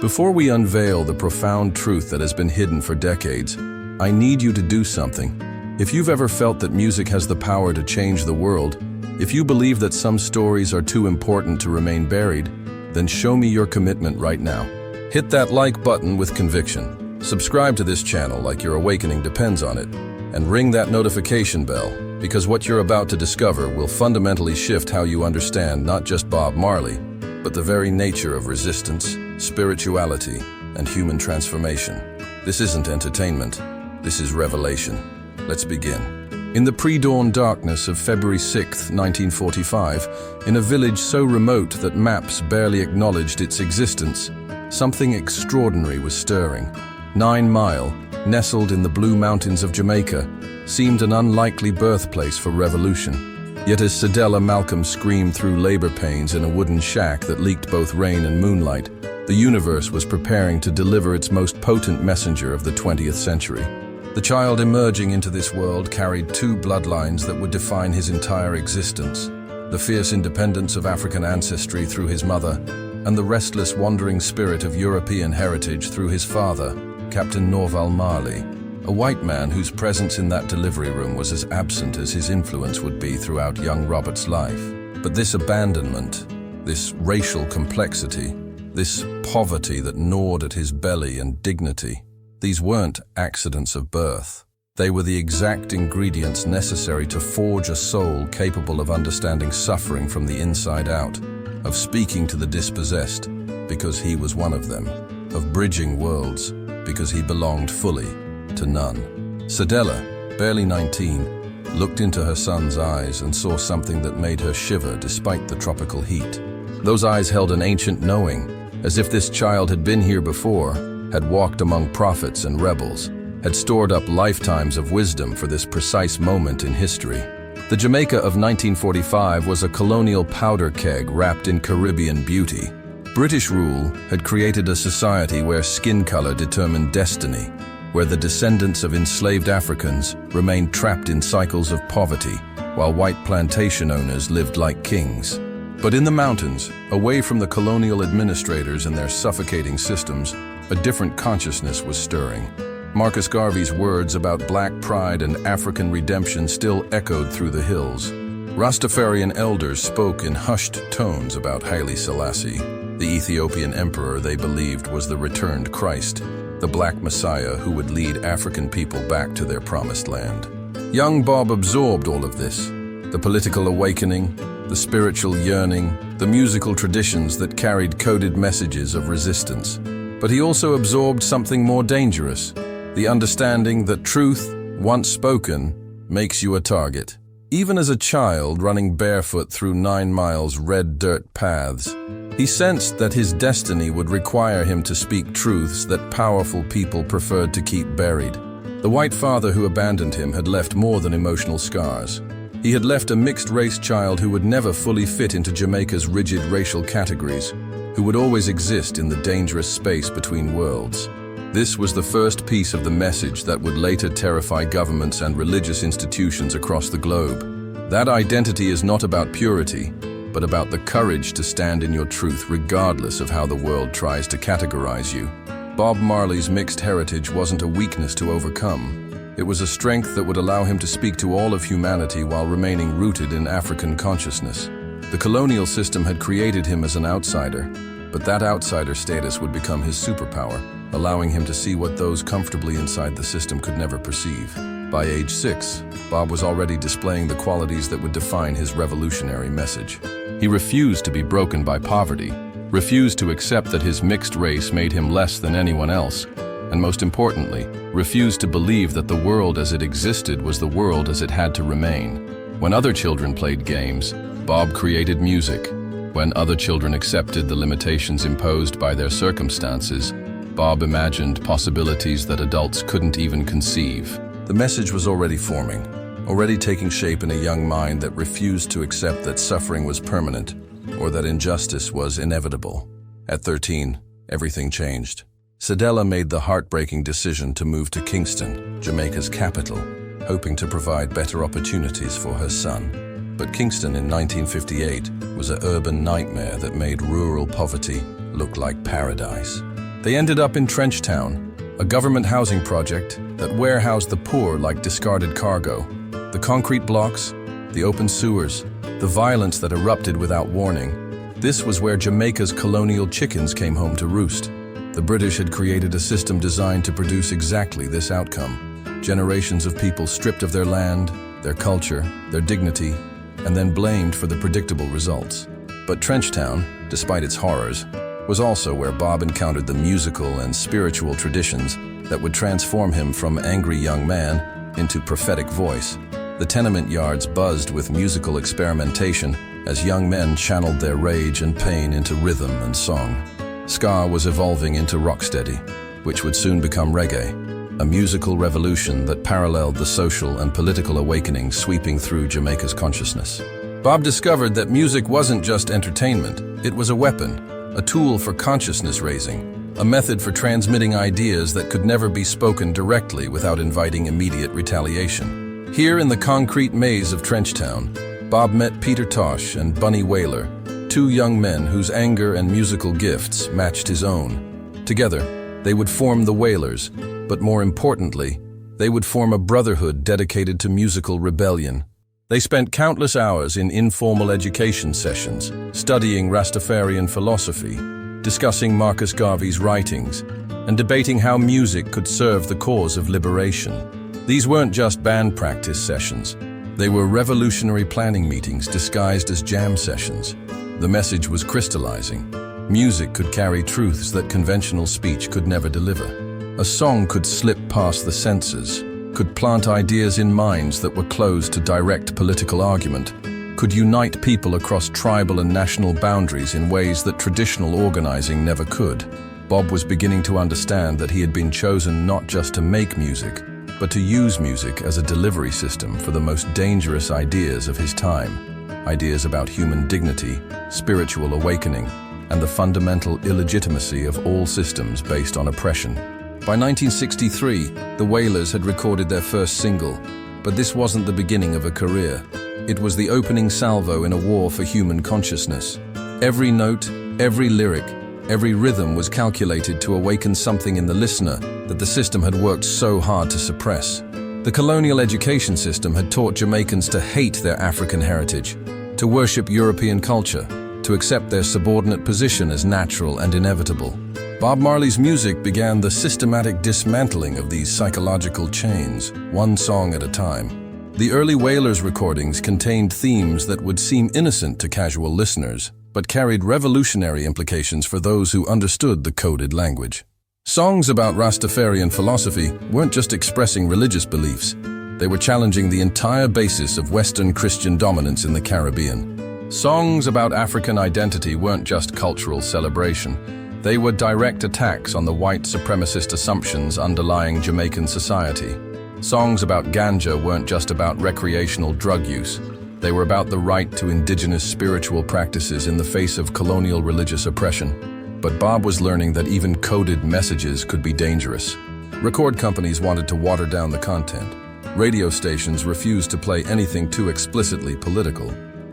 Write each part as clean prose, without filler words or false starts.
Before we unveil the profound truth that has been hidden for decades, I need you to do something. If you've ever felt that music has the power to change the world, if you believe that some stories are too important to remain buried, then show me your commitment right now. Hit that like button with conviction. Subscribe to this channel like your awakening depends on it, and ring that notification bell, because what you're about to discover will fundamentally shift how you understand not just Bob Marley, but the very nature of resistance, spirituality, and human transformation. This isn't entertainment, this is revelation. Let's begin. In the pre-dawn darkness of February 6, 1945, in a village so remote that maps barely acknowledged its existence, something extraordinary was stirring. 9 Mile, nestled in the Blue Mountains of Jamaica, seemed an unlikely birthplace for revolution. Yet as Cedella Malcolm screamed through labor pains in a wooden shack that leaked both rain and moonlight, the universe was preparing to deliver its most potent messenger of the 20th century. The child emerging into this world carried two bloodlines that would define his entire existence: the fierce independence of African ancestry through his mother, and the restless wandering spirit of European heritage through his father, Captain Bob Marley, a white man whose presence in that delivery room was as absent as his influence would be throughout young Robert's life. But this abandonment, this racial complexity, this poverty that gnawed at his belly and dignity, these weren't accidents of birth. They were the exact ingredients necessary to forge a soul capable of understanding suffering from the inside out, of speaking to the dispossessed because he was one of them, of bridging worlds because he belonged fully to none. Cedella, barely 19, looked into her son's eyes and saw something that made her shiver despite the tropical heat. Those eyes held an ancient knowing, as if this child had been here before, had walked among prophets and rebels, had stored up lifetimes of wisdom for this precise moment in history. The Jamaica of 1945 was a colonial powder keg wrapped in Caribbean beauty. British rule had created a society where skin color determined destiny, where the descendants of enslaved Africans remained trapped in cycles of poverty, while white plantation owners lived like kings. But in the mountains, away from the colonial administrators and their suffocating systems, a different consciousness was stirring. Marcus Garvey's words about black pride and African redemption still echoed through the hills. Rastafarian elders spoke in hushed tones about Haile Selassie, the Ethiopian emperor they believed was the returned Christ, the Black Messiah who would lead African people back to their promised land. Young Bob absorbed all of this: the political awakening, the spiritual yearning, the musical traditions that carried coded messages of resistance. But he also absorbed something more dangerous: the understanding that truth, once spoken, makes you a target. Even as a child running barefoot through 9 Mile's red dirt paths, he sensed that his destiny would require him to speak truths that powerful people preferred to keep buried. The white father who abandoned him had left more than emotional scars. He had left a mixed-race child who would never fully fit into Jamaica's rigid racial categories, who would always exist in the dangerous space between worlds. This was the first piece of the message that would later terrify governments and religious institutions across the globe. That identity is not about purity, but about the courage to stand in your truth regardless of how the world tries to categorize you. Bob Marley's mixed heritage wasn't a weakness to overcome. It was a strength that would allow him to speak to all of humanity while remaining rooted in African consciousness. The colonial system had created him as an outsider, but that outsider status would become his superpower, allowing him to see what those comfortably inside the system could never perceive. By age 6, Bob was already displaying the qualities that would define his revolutionary message. He refused to be broken by poverty, refused to accept that his mixed race made him less than anyone else, and most importantly, refused to believe that the world as it existed was the world as it had to remain. When other children played games, Bob created music. When other children accepted the limitations imposed by their circumstances, Bob imagined possibilities that adults couldn't even conceive. The message was already forming, already taking shape in a young mind that refused to accept that suffering was permanent or that injustice was inevitable. At 13, everything changed. Cedella made the heartbreaking decision to move to Kingston, Jamaica's capital, hoping to provide better opportunities for her son. But Kingston in 1958 was an urban nightmare that made rural poverty look like paradise. They ended up in Trenchtown, a government housing project that warehoused the poor like discarded cargo. The concrete blocks, the open sewers, the violence that erupted without warning. This was where Jamaica's colonial chickens came home to roost. The British had created a system designed to produce exactly this outcome. Generations of people stripped of their land, their culture, their dignity, and then blamed for the predictable results. But Trenchtown, despite its horrors, was also where Bob encountered the musical and spiritual traditions that would transform him from angry young man into prophetic voice. The tenement yards buzzed with musical experimentation as young men channeled their rage and pain into rhythm and song. Ska was evolving into rocksteady, which would soon become reggae, a musical revolution that paralleled the social and political awakening sweeping through Jamaica's consciousness. Bob discovered that music wasn't just entertainment, it was a weapon, a tool for consciousness raising, a method for transmitting ideas that could never be spoken directly without inviting immediate retaliation. Here in the concrete maze of Trenchtown, Bob met Peter Tosh and Bunny Wailer, two young men whose anger and musical gifts matched his own. Together, they would form the Wailers, but more importantly, they would form a brotherhood dedicated to musical rebellion. They spent countless hours in informal education sessions, studying Rastafarian philosophy, discussing Marcus Garvey's writings, and debating how music could serve the cause of liberation. These weren't just band practice sessions. They were revolutionary planning meetings disguised as jam sessions. The message was crystallizing. Music could carry truths that conventional speech could never deliver. A song could slip past the censors, could plant ideas in minds that were closed to direct political argument, could unite people across tribal and national boundaries in ways that traditional organizing never could. Bob was beginning to understand that he had been chosen not just to make music, but to use music as a delivery system for the most dangerous ideas of his time. Ideas about human dignity, spiritual awakening, and the fundamental illegitimacy of all systems based on oppression. By 1963, the Wailers had recorded their first single, but this wasn't the beginning of a career. It was the opening salvo in a war for human consciousness. Every note, every lyric, every rhythm was calculated to awaken something in the listener that the system had worked so hard to suppress. The colonial education system had taught Jamaicans to hate their African heritage, to worship European culture, to accept their subordinate position as natural and inevitable. Bob Marley's music began the systematic dismantling of these psychological chains, one song at a time. The early Wailers recordings contained themes that would seem innocent to casual listeners, but carried revolutionary implications for those who understood the coded language. Songs about Rastafarian philosophy weren't just expressing religious beliefs. They were challenging the entire basis of Western Christian dominance in the Caribbean. Songs about African identity weren't just cultural celebration. They were direct attacks on the white supremacist assumptions underlying Jamaican society. Songs about ganja weren't just about recreational drug use. They were about the right to indigenous spiritual practices in the face of colonial religious oppression. But Bob was learning that even coded messages could be dangerous. Record companies wanted to water down the content. Radio stations refused to play anything too explicitly political.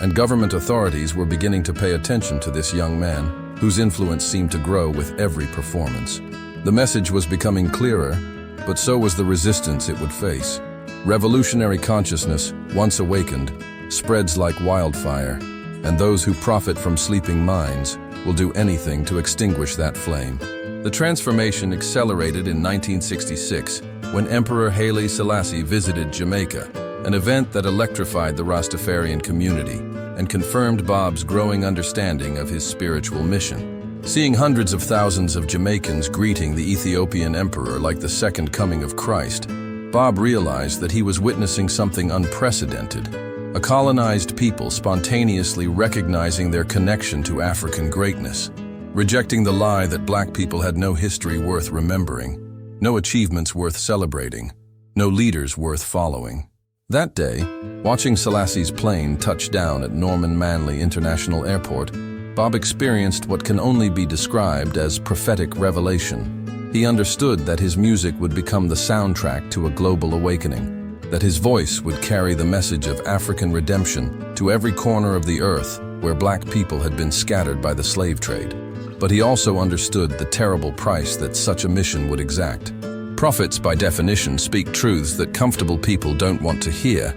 And government authorities were beginning to pay attention to this young man, whose influence seemed to grow with every performance. The message was becoming clearer, but so was the resistance it would face. Revolutionary consciousness, once awakened, spreads like wildfire, and those who profit from sleeping minds will do anything to extinguish that flame. The transformation accelerated in 1966 when Emperor Haile Selassie visited Jamaica, an event that electrified the Rastafarian community and confirmed Bob's growing understanding of his spiritual mission. Seeing hundreds of thousands of Jamaicans greeting the Ethiopian emperor like the second coming of Christ, Bob realized that he was witnessing something unprecedented, a colonized people spontaneously recognizing their connection to African greatness, rejecting the lie that black people had no history worth remembering, no achievements worth celebrating, no leaders worth following. That day, watching Selassie's plane touch down at Norman Manley International Airport, Bob experienced what can only be described as prophetic revelation. He understood that his music would become the soundtrack to a global awakening, that his voice would carry the message of African redemption to every corner of the earth where black people had been scattered by the slave trade. but he also understood the terrible price that such a mission would exact. Prophets, by definition, speak truths that comfortable people don't want to hear,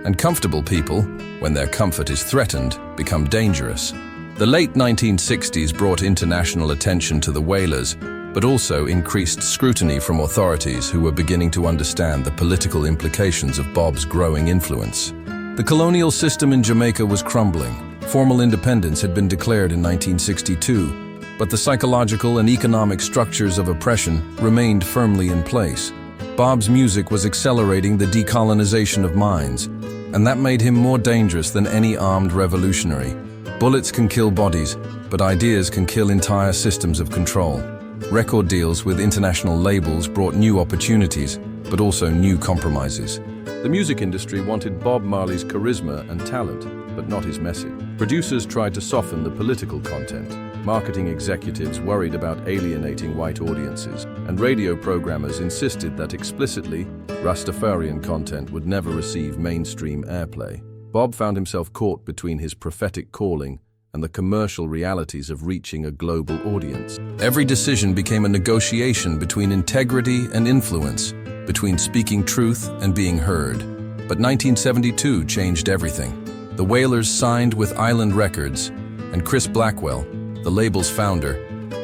and comfortable people, when their comfort is threatened, become dangerous. The late 1960s brought international attention to the Wailers, but also increased scrutiny from authorities who were beginning to understand the political implications of Bob's growing influence. The colonial system in Jamaica was crumbling. Formal independence had been declared in 1962, but the psychological and economic structures of oppression remained firmly in place. Bob's music was accelerating the decolonization of minds, and that made him more dangerous than any armed revolutionary. Bullets can kill bodies, but ideas can kill entire systems of control. Record deals with international labels brought new opportunities, but also new compromises. The music industry wanted Bob Marley's charisma and talent, but not his message. Producers tried to soften the political content. Marketing executives worried about alienating white audiences, and radio programmers insisted that explicitly, Rastafarian content would never receive mainstream airplay. Bob found himself caught between his prophetic calling and the commercial realities of reaching a global audience. Every decision became a negotiation between integrity and influence, between speaking truth and being heard. But 1972 changed everything. The Wailers signed with Island Records, and Chris Blackwell, the label's founder,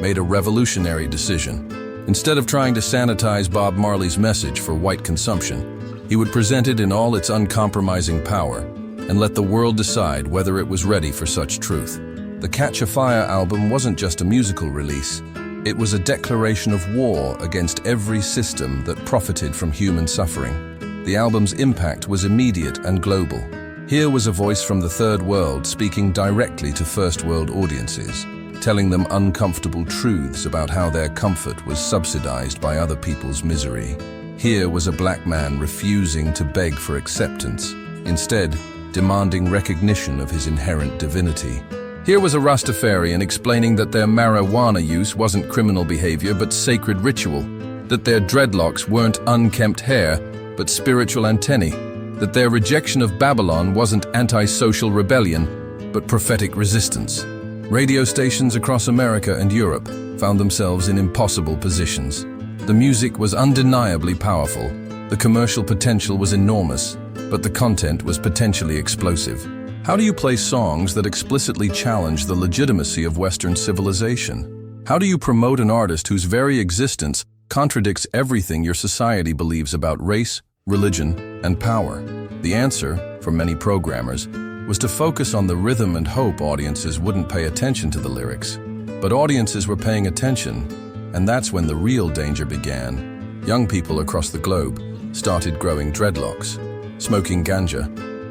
made a revolutionary decision. Instead of trying to sanitize Bob Marley's message for white consumption, he would present it in all its uncompromising power and let the world decide whether it was ready for such truth. The Catch a Fire album wasn't just a musical release. It was a declaration of war against every system that profited from human suffering. The album's impact was immediate and global. Here was a voice from the Third World speaking directly to First World audiences, telling them uncomfortable truths about how their comfort was subsidized by other people's misery. Here was a black man refusing to beg for acceptance, instead demanding recognition of his inherent divinity. Here was a Rastafarian explaining that their marijuana use wasn't criminal behavior but sacred ritual, that their dreadlocks weren't unkempt hair but spiritual antennae, that their rejection of Babylon wasn't anti-social rebellion but prophetic resistance. Radio stations across America and Europe found themselves in impossible positions. The music was undeniably powerful, the commercial potential was enormous, but the content was potentially explosive. How do you play songs that explicitly challenge the legitimacy of Western civilization? How do you promote an artist whose very existence contradicts everything your society believes about race, religion, and power? The answer, for many programmers, was to focus on the rhythm and hope audiences wouldn't pay attention to the lyrics. But audiences were paying attention, and that's when the real danger began. Young people across the globe started growing dreadlocks, smoking ganja,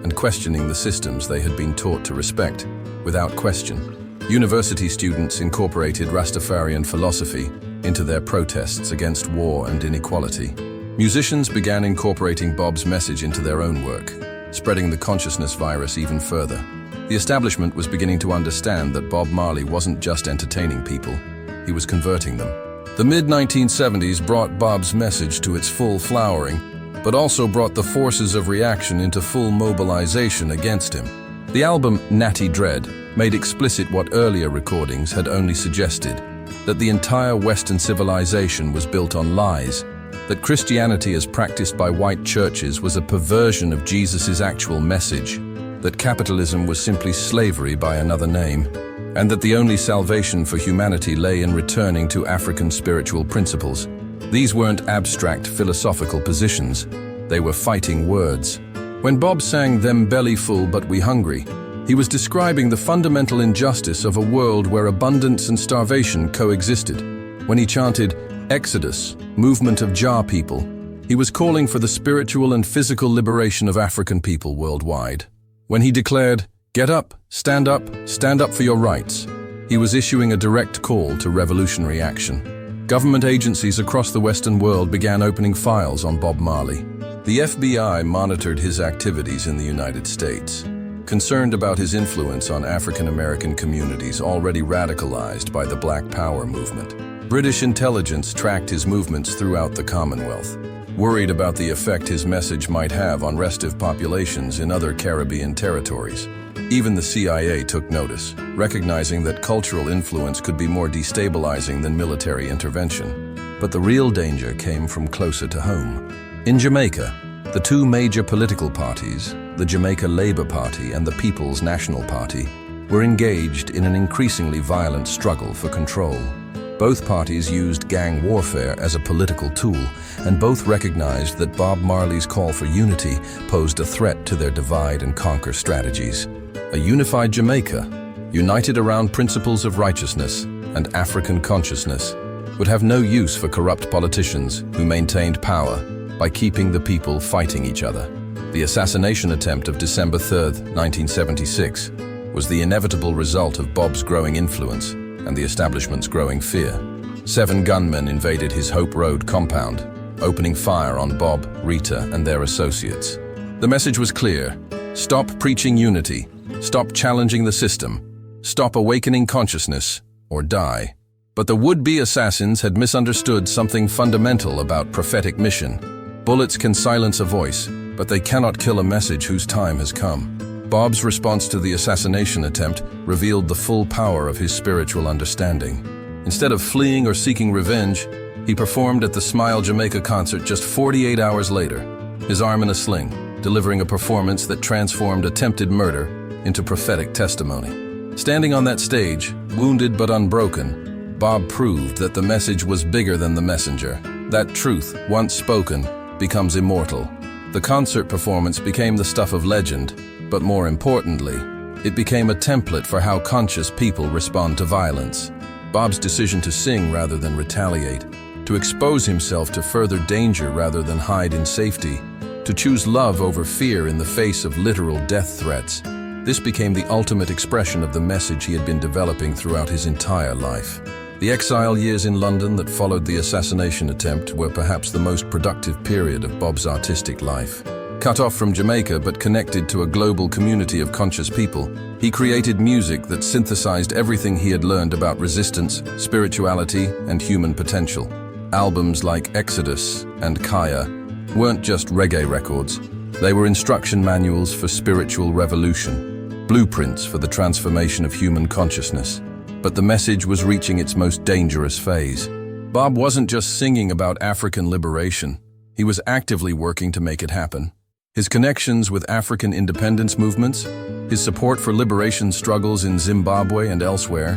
and questioning the systems they had been taught to respect, without question. University students incorporated Rastafarian philosophy into their protests against war and inequality. Musicians began incorporating Bob's message into their own work, spreading the consciousness virus even further. The establishment was beginning to understand that Bob Marley wasn't just entertaining people, he was converting them. The mid-1970s brought Bob's message to its full flowering, but also brought the forces of reaction into full mobilization against him. The album Natty Dread made explicit what earlier recordings had only suggested, that the entire Western civilization was built on lies, that Christianity as practiced by white churches was a perversion of Jesus' actual message, that capitalism was simply slavery by another name, and that the only salvation for humanity lay in returning to African spiritual principles. These weren't abstract philosophical positions, they were fighting words. When Bob sang "Them belly full but we hungry," he was describing the fundamental injustice of a world where abundance and starvation coexisted. When he chanted "Exodus, movement of Jah people," he was calling for the spiritual and physical liberation of African people worldwide. When he declared, "Get up, stand up for your rights," he was issuing a direct call to revolutionary action. Government agencies across the Western world began opening files on Bob Marley. The FBI monitored his activities in the United States, concerned about his influence on African American communities already radicalized by the Black Power movement. British intelligence tracked his movements throughout the Commonwealth, worried about the effect his message might have on restive populations in other Caribbean territories. Even the CIA took notice, recognizing that cultural influence could be more destabilizing than military intervention. But the real danger came from closer to home. In Jamaica, the two major political parties, the Jamaica Labour Party and the People's National Party, were engaged in an increasingly violent struggle for control. Both parties used gang warfare as a political tool, and both recognized that Bob Marley's call for unity posed a threat to their divide-and-conquer strategies. A unified Jamaica, united around principles of righteousness and African consciousness, would have no use for corrupt politicians who maintained power by keeping the people fighting each other. The assassination attempt of December 3, 1976, was the inevitable result of Bob's growing influence and the establishment's growing fear. 7 gunmen invaded his Hope Road compound, opening fire on Bob, Rita, and their associates. The message was clear: stop preaching unity, stop challenging the system, stop awakening consciousness, or die. But the would-be assassins had misunderstood something fundamental about prophetic mission. Bullets can silence a voice, but they cannot kill a message whose time has come. Bob's response to the assassination attempt revealed the full power of his spiritual understanding. Instead of fleeing or seeking revenge, he performed at the Smile Jamaica concert just 48 hours later, his arm in a sling, delivering a performance that transformed attempted murder into prophetic testimony. Standing on that stage, wounded but unbroken, Bob proved that the message was bigger than the messenger. That truth, once spoken, becomes immortal. The concert performance became the stuff of legend, but more importantly, it became a template for how conscious people respond to violence. Bob's decision to sing rather than retaliate, to expose himself to further danger rather than hide in safety, to choose love over fear in the face of literal death threats, this became the ultimate expression of the message he had been developing throughout his entire life. The exile years in London that followed the assassination attempt were perhaps the most productive period of Bob's artistic life. Cut off from Jamaica but connected to a global community of conscious people, he created music that synthesized everything he had learned about resistance, spirituality, and human potential. Albums like Exodus and Kaya weren't just reggae records. They were instruction manuals for spiritual revolution, blueprints for the transformation of human consciousness. But the message was reaching its most dangerous phase. Bob wasn't just singing about African liberation. He was actively working to make it happen. His connections with African independence movements, his support for liberation struggles in Zimbabwe and elsewhere,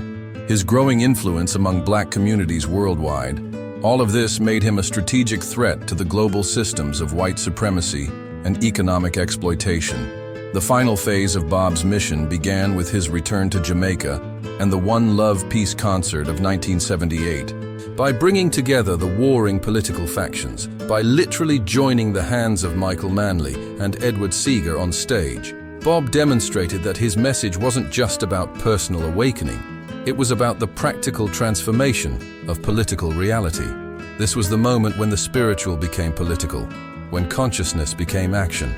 his growing influence among black communities worldwide, all of this made him a strategic threat to the global systems of white supremacy and economic exploitation. The final phase of Bob's mission began with his return to Jamaica and the One Love Peace concert of 1978. By bringing together the warring political factions, by literally joining the hands of Michael Manley and Edward Seeger on stage, Bob demonstrated that his message wasn't just about personal awakening, it was about the practical transformation of political reality. This was the moment when the spiritual became political, when consciousness became action,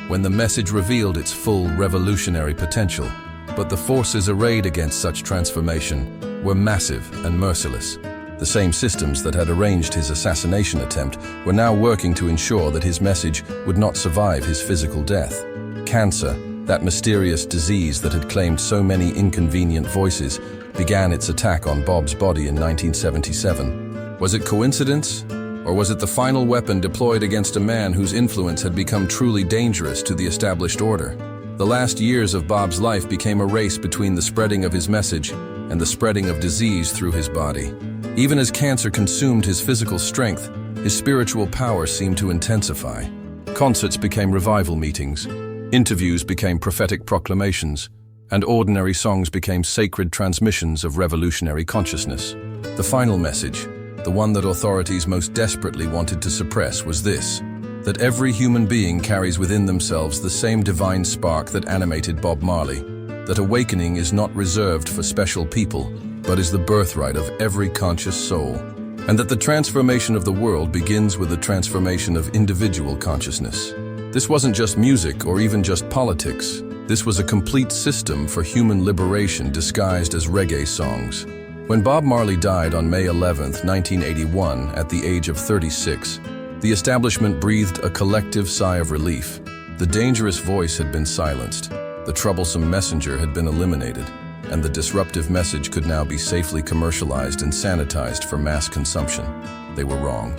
when the message revealed its full revolutionary potential. But the forces arrayed against such transformation were massive and merciless. The same systems that had arranged his assassination attempt were now working to ensure that his message would not survive his physical death. Cancer, that mysterious disease that had claimed so many inconvenient voices, began its attack on Bob's body in 1977. Was it coincidence? Or was it the final weapon deployed against a man whose influence had become truly dangerous to the established order? The last years of Bob's life became a race between the spreading of his message and the spreading of disease through his body. Even as cancer consumed his physical strength, his spiritual power seemed to intensify. Concerts became revival meetings, interviews became prophetic proclamations, and ordinary songs became sacred transmissions of revolutionary consciousness. The final message, the one that authorities most desperately wanted to suppress, was this: that every human being carries within themselves the same divine spark that animated Bob Marley, that awakening is not reserved for special people, but is the birthright of every conscious soul, and that the transformation of the world begins with the transformation of individual consciousness. This wasn't just music or even just politics. This was a complete system for human liberation disguised as reggae songs. When Bob Marley died on May 11, 1981, at the age of 36, the establishment breathed a collective sigh of relief. The dangerous voice had been silenced. The The troublesome messenger had been eliminated, and the disruptive message could now be safely commercialized and sanitized for mass consumption. They were wrong.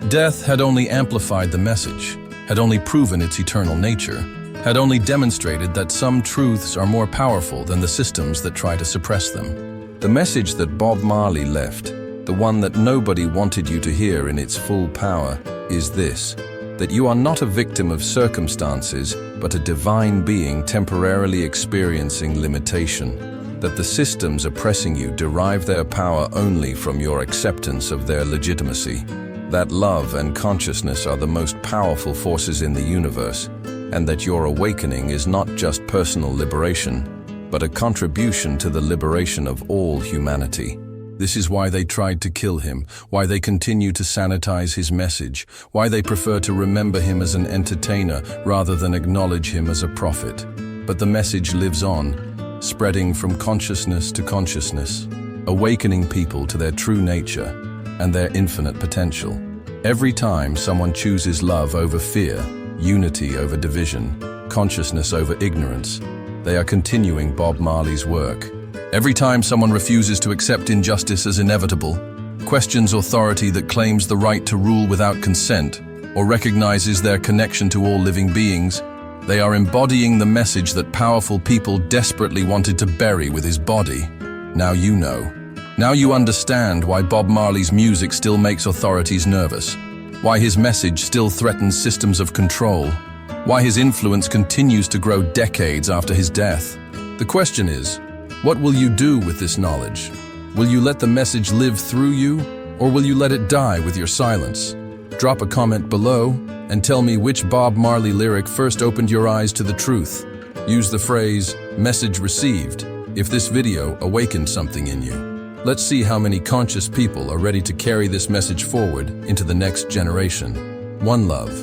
Death had only amplified the message, had only proven its eternal nature, had only demonstrated that some truths are more powerful than the systems that try to suppress them. The message that Bob Marley left, the one that nobody wanted you to hear in its full power, is this: that you are not a victim of circumstances, but a divine being temporarily experiencing limitation, that the systems oppressing you derive their power only from your acceptance of their legitimacy, that love and consciousness are the most powerful forces in the universe, and that your awakening is not just personal liberation, but a contribution to the liberation of all humanity. This is why they tried to kill him, why they continue to sanitize his message, why they prefer to remember him as an entertainer rather than acknowledge him as a prophet. But the message lives on, spreading from consciousness to consciousness, awakening people to their true nature and their infinite potential. Every time someone chooses love over fear, unity over division, consciousness over ignorance, they are continuing Bob Marley's work. Every time someone refuses to accept injustice as inevitable, questions authority that claims the right to rule without consent, or recognizes their connection to all living beings, they are embodying the message that powerful people desperately wanted to bury with his body. Now you know. Now you understand why Bob Marley's music still makes authorities nervous, why his message still threatens systems of control, why his influence continues to grow decades after his death. The question is, what will you do with this knowledge? Will you let the message live through you, or will you let it die with your silence? Drop a comment below and tell me which Bob Marley lyric first opened your eyes to the truth. Use the phrase, "message received," if this video awakened something in you. Let's see how many conscious people are ready to carry this message forward into the next generation. One love.